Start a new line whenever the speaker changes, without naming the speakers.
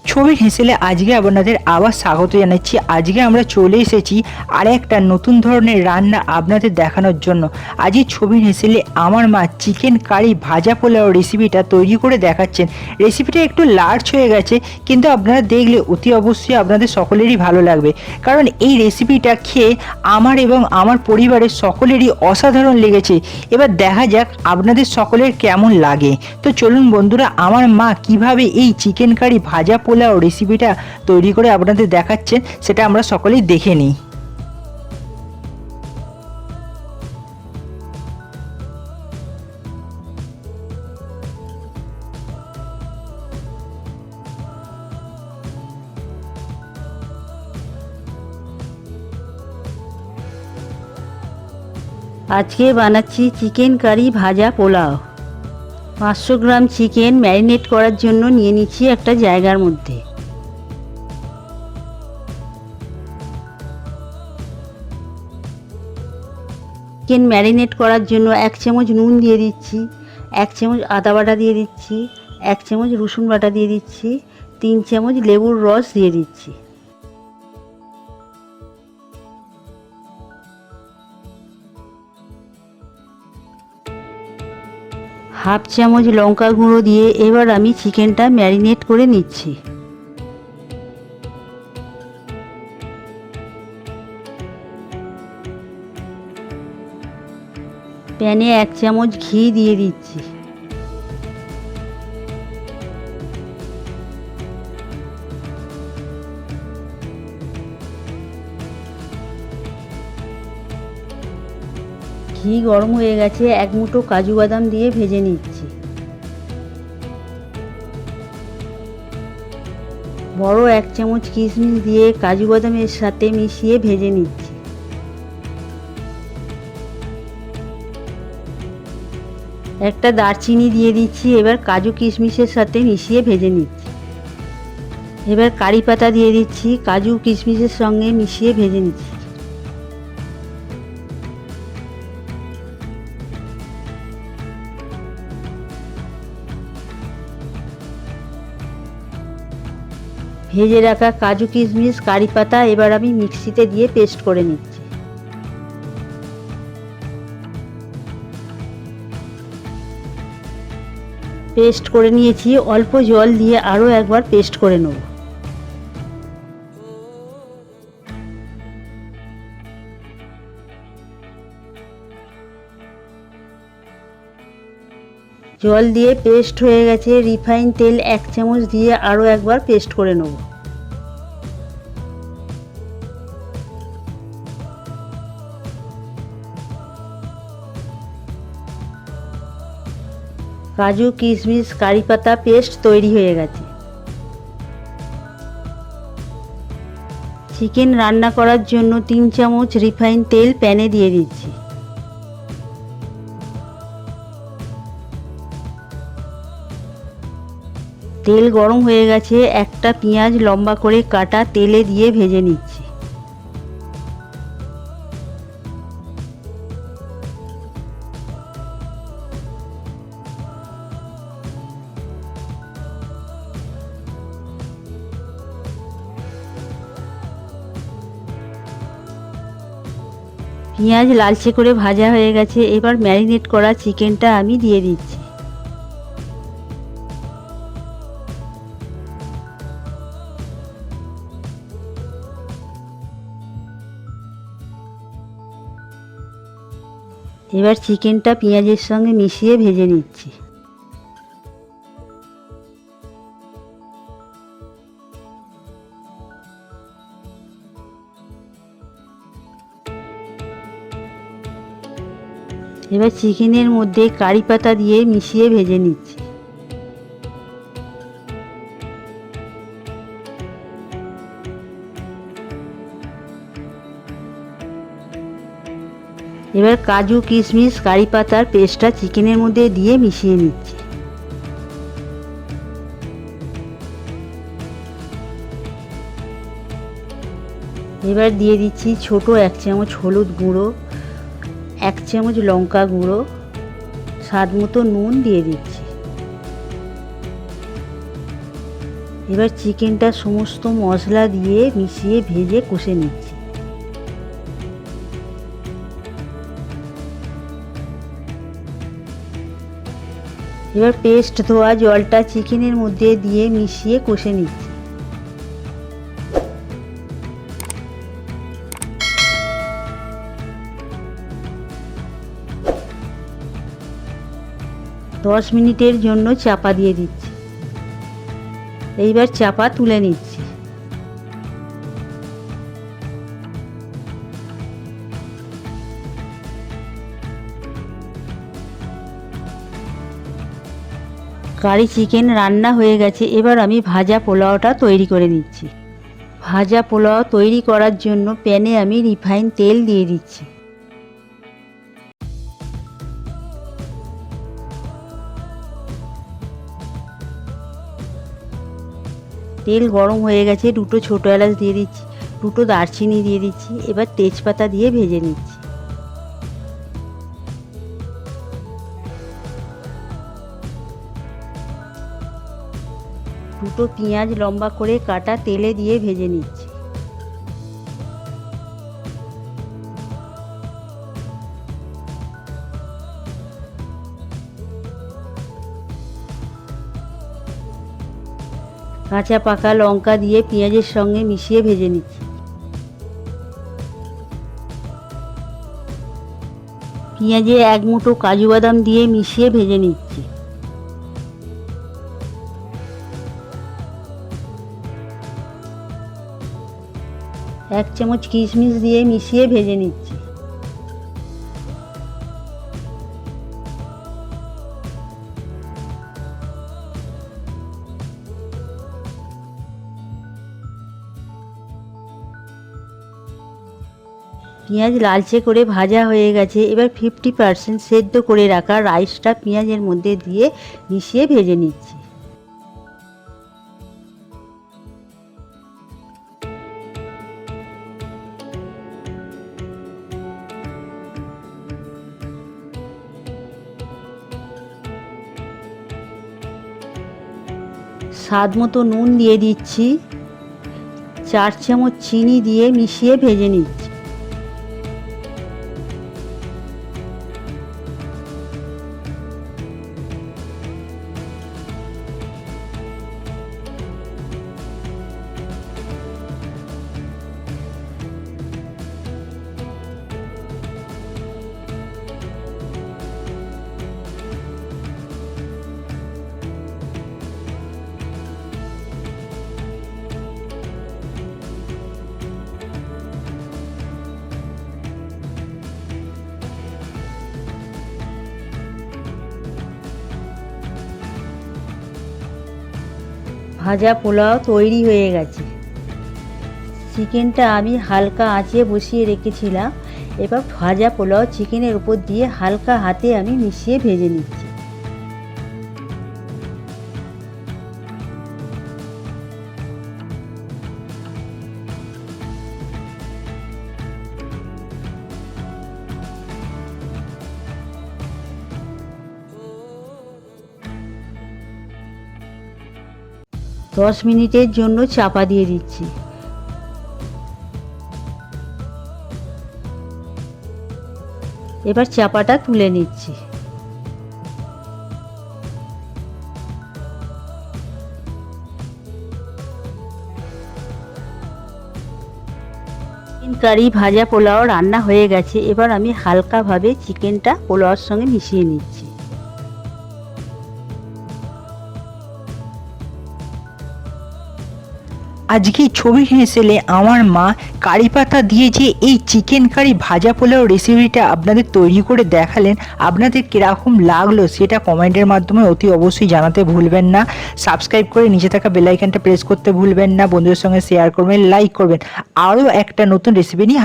ছবির হেসেলে আজকে আপনাদের আবার স্বাগত জানাচ্ছি। আজকে আমরা চলে এসেছি আর একটা নতুন ধরনের রান্না আপনাদের দেখানোর জন্য। আজকে ছবির হেসেলে আমার মা চিকেন কারি ভাজা পোলাও রেসিপিটা তৈরি করে দেখাচ্ছেন। রেসিপিটা একটু লার্জ হয়ে গেছে, কিন্তু আপনারা দেখলে অতি অবশ্যই আপনাদের সকলেরই ভালো লাগবে, কারণ এই রেসিপিটা খেয়ে আমার এবং আমার পরিবারের সকলেরই অসাধারণ লেগেছে। এবার দেখা যাক আপনাদের সকলের কেমন লাগে। তো চলুন বন্ধুরা, আমার মা কিভাবে এই চিকেন কারি ভাজা পোলাও রেসিপিটা তৈরি করে আপনাদের দেখাচ্ছেন সেটা আমরা সকলেই দেখে নিই।
আজকে বানাচ্ছি চিকেন কারি ভাজা পোলাও। 500 গ্রাম চিকেন ম্যারিনেট করার জন্য নিয়ে নিচ্ছি একটা জায়গার মধ্যে। চিকেন ম্যারিনেট করার জন্য 1 চামচ নুন দিয়ে দিচ্ছি, 1 চামচ আদা বাটা দিয়ে দিচ্ছি, 1 চামচ রসুন বাটা দিয়ে দিচ্ছি, 3 চামচ লেবুর রস দিয়ে দিচ্ছি। হাফ চামচ লঙ্কা গুঁড়ো দিয়ে এবার আমি চিকেনটা ম্যারিনেট করে নিচ্ছি। প্যানে 1 চামচ ঘি দিয়ে দিচ্ছি। ঘি গরম হয়ে গেছে, 1 মুঠো কাজু বাদাম দিয়ে ভেজে নিচ্ছি। বড় 1 চামচ কিশমিশ দিয়ে কাজু বাদামের সাথে মিশিয়ে ভেজে নিচ্ছি। একটা দারচিনি দিয়ে দিচ্ছি, এবার কাজু কিশমিশের সাথে মিশিয়ে ভেজে নিচ্ছি। এবার কারি পাতা দিয়ে দিচ্ছি, কাজু কিশমিশের সঙ্গে মিশিয়ে ভেজে নিচ্ছি। ভেজে রাখা কাজু কিশমিশ কারি পাতা এবার আমি মিক্সিতে দিয়ে পেস্ট করে নিচ্ছি। পেস্ট করে নিয়েছি, অল্প জল দিয়ে আরও একবার পেস্ট করে নেব। জল দিয়ে পেস্ট হয়ে গেছে, রিফাইন তেল 1 চামচ দিয়ে আরও একবার পেস্ট করে নেব। কাজু কিশমিশ কারি পাতা পেস্ট তৈরি হয়ে গেছে। চিকেন রান্না করার জন্য 3 চামচ রিফাইন তেল প্যানে দিয়ে দিচ্ছি। তেল গরম হয়ে গেছে, একটা পেঁয়াজ লম্বা করে কাটা তেলে দিয়ে ভেজে নিচ্ছি। পেঁয়াজ লালচে করে ভাজা হয়ে গেছে, এবার ম্যারিনেট করা চিকেনটা আমি দিয়ে দিচ্ছি। এবার চিকেনটা পেঁয়াজের সঙ্গে মিশিয়ে ভেজে নিচ্ছি। এবার চিকেনের মধ্যে কারি পাতা দিয়ে মিশিয়ে ভেজে নিচ্ছি। এবার কাজু কিশমিশ কারি পাতার পেস্টটা চিকেনের মধ্যে দিয়ে মিশিয়ে নিচ্ছি। এবার দিয়ে দিচ্ছি ছোট 1 চামচ হলুদ গুঁড়ো, 1 চামচ লঙ্কা গুঁড়ো, স্বাদ মতো নুন দিয়ে দিচ্ছি। এবার চিকেনটা সমস্ত মশলা দিয়ে মিশিয়ে ভেজে কষে নিচ্ছি। এবার পেস্ট ধোয়া জলটা চিকেনের মধ্যে দিয়ে মিশিয়ে কষে নিচ্ছি। দশ মিনিটের জন্য চাপা দিয়ে দিচ্ছি। এইবার চাপা তুলে নিচ্ছি। কারি চিকেন রান্না হয়ে গেছে। এবার আমি ভাজা পোলাওটা তৈরি করে নিচ্ছি। ভাজা পোলাও তৈরি করার জন্য প্যানে আমি রিফাইন তেল দিয়ে দিচ্ছি। তেল গরম হয়ে গেছে, দুটো ছোটো এলাচ দিয়ে দিচ্ছি, দুটো দারচিনি দিয়ে দিচ্ছি। এবার তেজপাতা দিয়ে ভেজে নিচ্ছি। দুটো পেঁয়াজ লম্বা করে কাটা তেলে দিয়ে ভেজে নিচ্ছি। কাঁচা পাকা লঙ্কা দিয়ে পেঁয়াজের সঙ্গে মিশিয়ে ভেজে নিচ্ছি। পেঁয়াজে এক মুঠো কাজু বাদাম দিয়ে মিশিয়ে ভেজে নিচ্ছি। এক চামচ কিশমিশ দিয়ে মিশিয়ে ভেজে নিচ্ছি। পেঁয়াজ লালচে করে ভাজা হয়ে গেছে। এবার 50% সেদ্ধ করে রাখা রাইসটা পেঁয়াজের মধ্যে দিয়ে মিশিয়ে ভেজে নিচ্ছি। স্বাদ মতো নুন দিয়ে দিচ্ছি। 4 চামচ চিনি দিয়ে মিশিয়ে ভেজে নিচ্ছি। ভাজা পোলাও তৈরি হয়ে গেছে। চিকেনটা আমি হালকা আঁচে বসিয়ে রেখেছিলাম। এবার ভাজা পোলাও চিকেনের উপর দিয়ে হালকা হাতে আমি মিশিয়ে ভেজে নিচ্ছি। দশ মিনিটের জন্য চাপা দিয়ে দিচ্ছি। এবার চাপাটা তুলে নিচ্ছি। চিকেন কারি ভাজা পোলাও রান্না হয়ে গেছে। এবার আমি হালকাভাবে চিকেনটা পোলাওর সঙ্গে মিশিয়ে নিচ্ছি।
আজকে ছবি হেসেলে আমার মা কারি পাতা দিয়ে যে এই চিকেন কারি ভাজা পোলাও রেসিপিটা আপনাদের তৈরি করে দেখালেন, আপনাদের কীরকম লাগলো সেটা কমেন্টের মাধ্যমে অতি অবশ্যই জানাতে ভুলবেন না। সাবস্ক্রাইব করে নিচে থাকা বেল আইকনটা প্রেস করতে ভুলবেন না। বন্ধুদের সঙ্গে শেয়ার করবেন, লাইক করবেন। আরও একটা নতুন রেসিপি নিয়ে